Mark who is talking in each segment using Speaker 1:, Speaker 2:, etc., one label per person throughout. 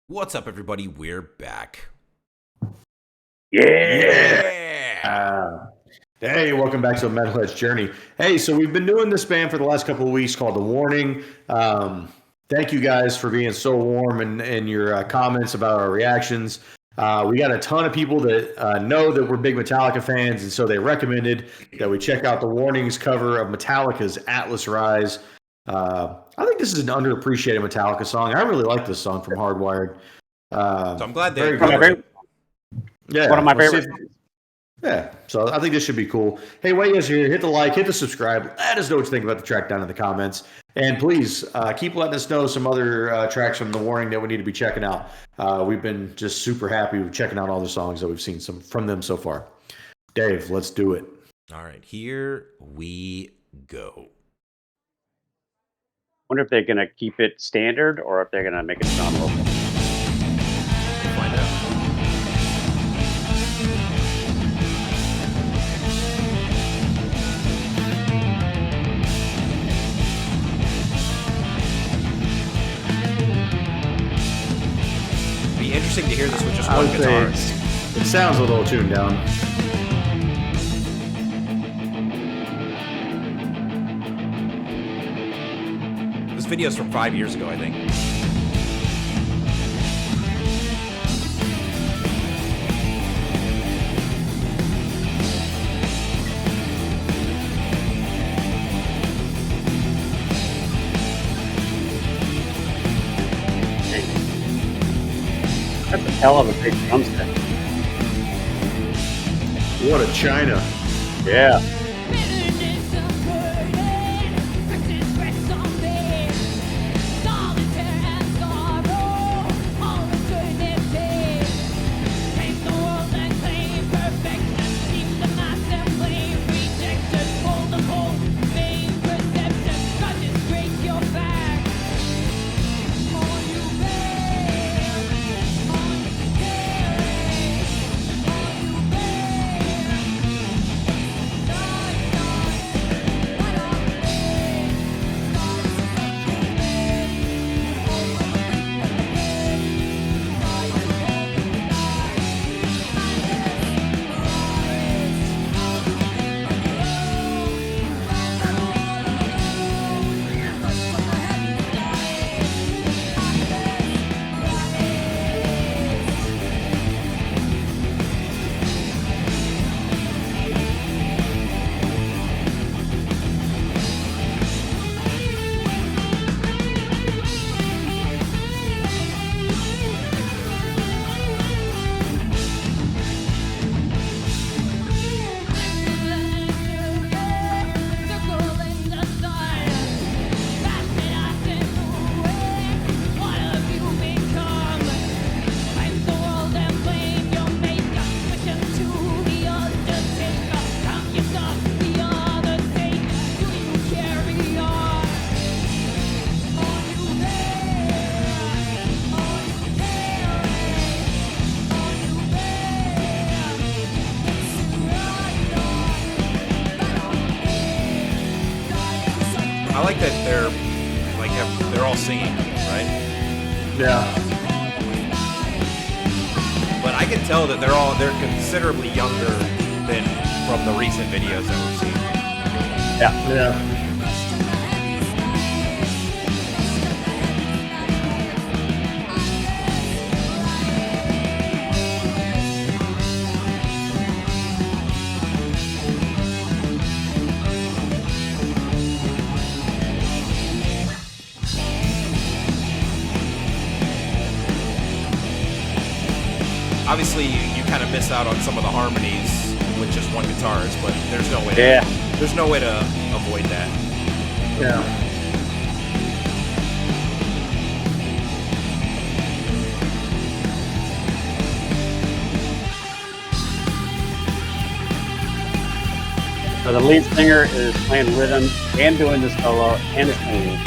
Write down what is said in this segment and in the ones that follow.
Speaker 1: What's up, everybody? We're back.
Speaker 2: Yeah. Hey, welcome back to the Metalhead's Journey. Hey, so we've been doing this band for the last couple of weeks called The Warning. Thank you guys for being so warm and your comments about our reactions. We got a ton of people that know that we're big Metallica fans, and so they recommended that we check out The Warning's cover of Metallica's Atlas Rise. I think this is an underappreciated Metallica song. I really like this song from Hardwired.
Speaker 1: So I'm glad they
Speaker 2: very
Speaker 1: covered it.
Speaker 3: One of my favorites.
Speaker 2: Yeah, so I think this should be cool. Hey, while you guys are here, hit the like, hit the subscribe. Let us know what you think about the track down in the comments. And please keep letting us know some other tracks from The Warning that we need to be checking out. We've been just super happy with checking out all the songs that we've seen from them so far. Dave, let's do it.
Speaker 1: All right, here we go.
Speaker 3: Wonder if they're gonna keep it standard or if they're gonna make it sound local.
Speaker 1: We'll find out. Be interesting to hear this with just
Speaker 2: I
Speaker 1: one
Speaker 2: would say
Speaker 1: guitarist.
Speaker 2: it sounds a little tuned down.
Speaker 1: This video's from 5 years ago, I think.
Speaker 3: That's a hell of a big drumstick.
Speaker 2: What a China.
Speaker 3: Yeah.
Speaker 1: I like that they're all singing, right?
Speaker 2: Yeah.
Speaker 1: But I can tell that they're considerably younger than from the recent videos that we've seen.
Speaker 2: Yeah.
Speaker 1: Obviously, you kind of miss out on some of the harmonies with just one guitarist, but there's no way.
Speaker 3: Yeah.
Speaker 1: There's no way to avoid that.
Speaker 2: Yeah.
Speaker 3: So the lead singer is playing rhythm and doing the solo and singing.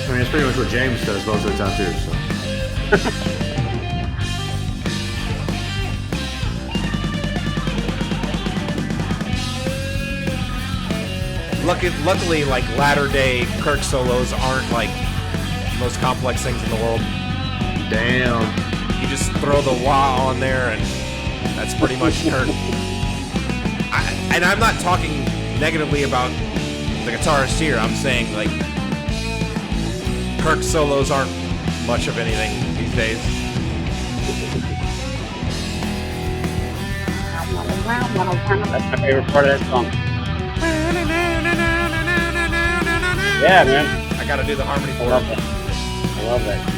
Speaker 2: I mean, it's pretty much what James does most of the time, too. So.
Speaker 1: Luckily, like latter day Kirk solos aren't like most complex things in the world.
Speaker 2: Damn.
Speaker 1: You just throw the wah on there, and that's pretty much Kirk. And I'm not talking negatively about the guitarist here. I'm saying, like, Kirk solos aren't much of anything these days.
Speaker 3: That's my favorite part of that song. Yeah, man.
Speaker 1: I gotta do the harmony
Speaker 3: I
Speaker 1: for
Speaker 3: love
Speaker 1: it.
Speaker 3: that. I love that.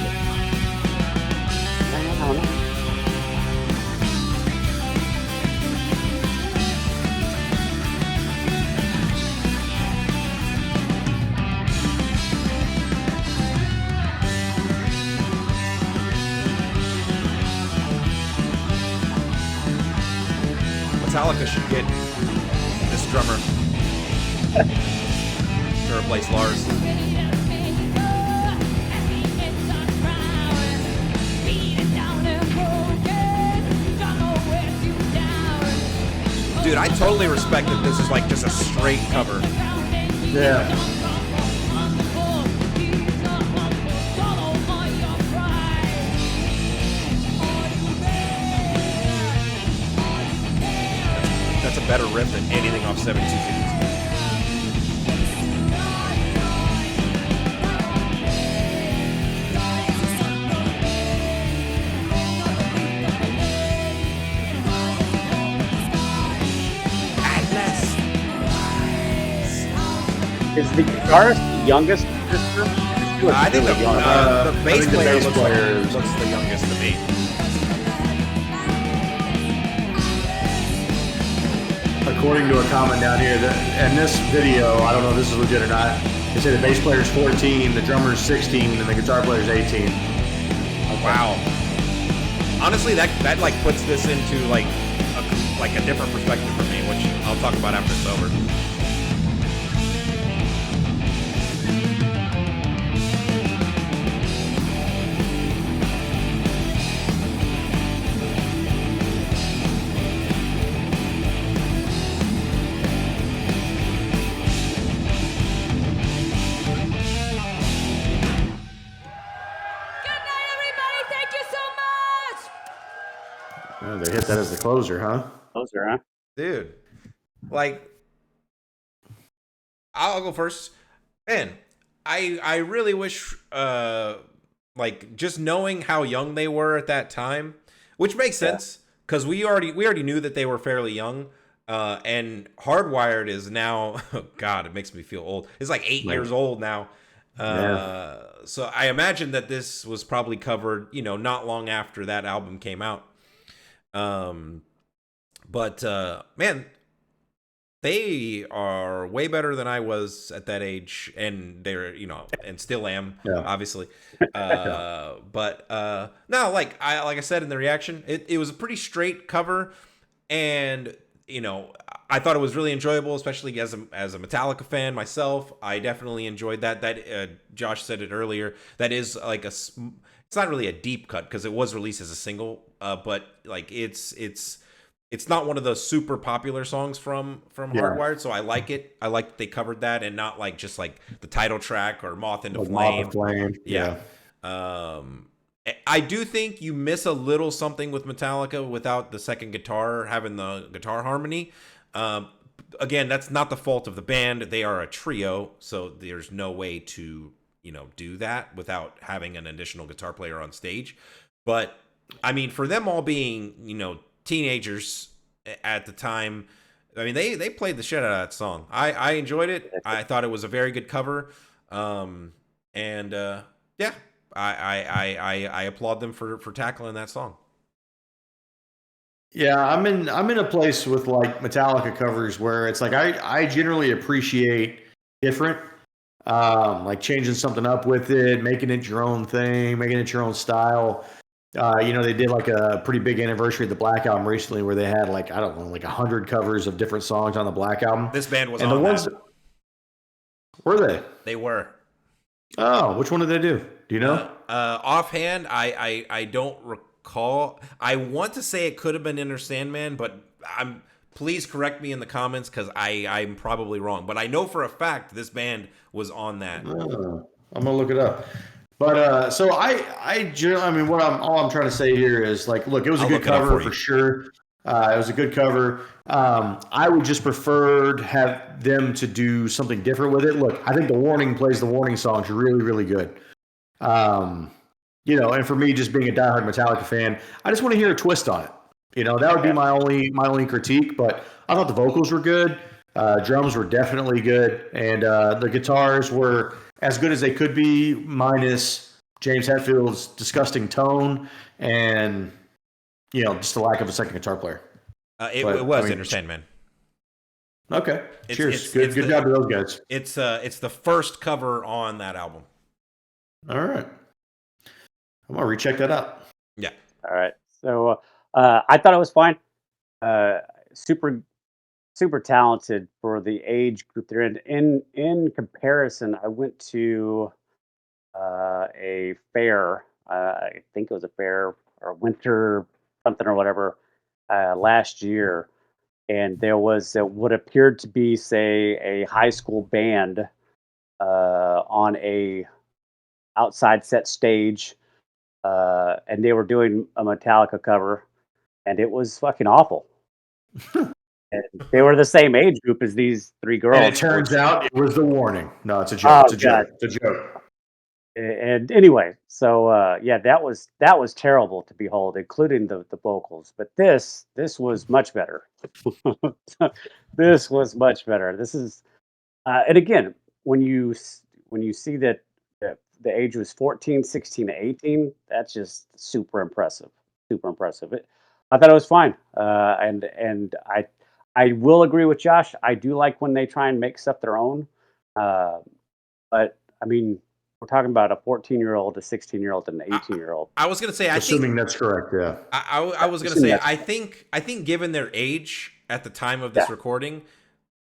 Speaker 1: Metallica should get this drummer to replace Lars. Dude, I totally respect that this is like just a straight cover.
Speaker 2: Yeah.
Speaker 1: That's a better riff than anything off 72 Seasons.
Speaker 3: Is the guitarist the youngest in this group? He looks
Speaker 1: I think
Speaker 3: really
Speaker 1: the
Speaker 3: young.
Speaker 1: bass
Speaker 2: I think the
Speaker 1: player
Speaker 2: bass
Speaker 1: looks,
Speaker 2: player is-
Speaker 1: looks the youngest to me.
Speaker 2: According to a comment down here, in this video, I don't know if this is legit or not, they say the bass player's 14, the drummer's 16, and the guitar player's 18.
Speaker 1: Wow. Honestly, that like puts this into like a different perspective for me, which I'll talk about after it's over.
Speaker 2: Oh, they hit that as the closer, huh?
Speaker 3: Closer, huh?
Speaker 1: Dude, like, I'll go first. Man, I really wish, like, just knowing how young they were at that time, which makes sense because we already knew that they were fairly young. And Hardwired is now, oh God, it makes me feel old. It's like 8 years old now. So I imagine that this was probably covered, you know, not long after that album came out. But man, they are way better than I was at that age, and they're, you know, and still am, obviously. But no, like I said in the reaction, it was a pretty straight cover, and you know, I thought it was really enjoyable, especially as a Metallica fan myself. I definitely enjoyed that. Josh said it earlier. That is like it's not really a deep cut because it was released as a single, but like it's not one of the super popular songs from Hardwired, so I like it. I like that they covered that and not like just like the title track or Moth into Flame.
Speaker 2: Moth Flame.
Speaker 1: Yeah. I do think you miss a little something with Metallica without the second guitar having the guitar harmony. Again, that's not the fault of the band. They are a trio, so there's no way to, you know, do that without having an additional guitar player on stage. But I mean, for them all being, you know, teenagers at the time, I mean, they played the shit out of that song. I enjoyed it. I thought it was a very good cover. Yeah, I applaud them for tackling that song.
Speaker 2: Yeah, I'm in a place with like Metallica covers where it's like I generally appreciate different, like changing something up with it, making it your own thing, making it your own style. You know, they did like a pretty big anniversary of the Black Album recently where they had like, I don't know, like 100 covers of different songs on the Black Album.
Speaker 1: This band was
Speaker 2: and
Speaker 1: on
Speaker 2: the ones
Speaker 1: that.
Speaker 2: Were they?
Speaker 1: They were.
Speaker 2: Oh, which one did they do? Do you know?
Speaker 1: Offhand, I don't recall. I want to say it could have been Enter Sandman, but please correct me in the comments because I'm probably wrong. But I know for a fact this band was on that.
Speaker 2: I'm gonna look it up. But so I mean, all I'm trying to say here is like, look, it was a good cover for sure. It was a good cover. I would just prefer to have them to do something different with it. Look, I think The Warning plays the Warning songs really, really good. You know, and for me, just being a diehard Metallica fan, I just want to hear a twist on it. You know, that would be my only critique. But I thought the vocals were good. Drums were definitely good, and the guitars were as good as they could be, minus James Hetfield's disgusting tone and, you know, just the lack of a second guitar player.
Speaker 1: It was Enter Sandman.
Speaker 2: Okay, cheers. Good job to those guys.
Speaker 1: It's the first cover on that album.
Speaker 2: All right, I'm gonna recheck that out.
Speaker 1: Yeah.
Speaker 3: All right. So I thought it was fine. Super talented for the age group they're in. In comparison, I went to a fair. I think it was a fair or winter something or whatever last year, and there was what appeared to be, say, a high school band on a outside set stage, and they were doing a Metallica cover, and it was fucking awful. And they were the same age group as these three girls.
Speaker 2: And it turns out it was The Warning. No, it's a joke. It's a joke.
Speaker 3: And anyway, so yeah, that was terrible to behold, including the vocals. But this was much better. This was much better. This is, and again, when you see that the age was 14, 16 to 18, that's just super impressive. Super impressive. I thought it was fine, and I will agree with Josh. I do like when they try and make stuff their own, but I mean, we're talking about a 14-year-old, a 16-year-old, and an 18-year-old.
Speaker 1: I was going to say,
Speaker 2: assuming that's correct, yeah.
Speaker 1: I was going to say, I think given their age at the time of this recording,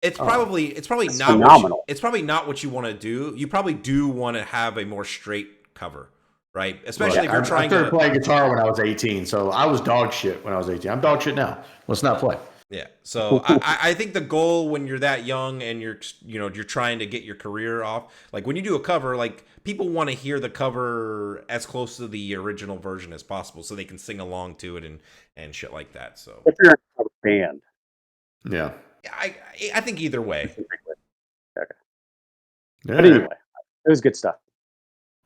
Speaker 1: it's probably not phenomenal. It's probably not what you want to do. You probably do want to have a more straight cover, right? Especially if you're trying to
Speaker 2: play guitar when I was 18, so I was dog shit when I was 18. I'm dog shit now. Let's not play.
Speaker 1: Yeah. So I think the goal when you're that young and you're trying to get your career off, like when you do a cover, like people want to hear the cover as close to the original version as possible so they can sing along to it and shit like that. So
Speaker 3: if you're a band.
Speaker 2: Yeah.
Speaker 1: I think either way.
Speaker 3: Okay. Yeah. But anyway, it was good stuff.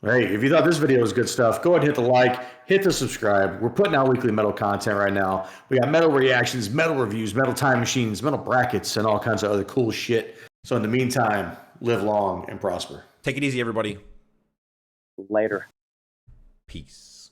Speaker 2: Hey, if you thought this video was good stuff, go ahead and hit the like, hit the subscribe. We're putting out weekly metal content right now. We got metal reactions, metal reviews, metal time machines, metal brackets, and all kinds of other cool shit. So in the meantime, live long and prosper.
Speaker 1: Take it easy, everybody.
Speaker 3: Later.
Speaker 1: Peace.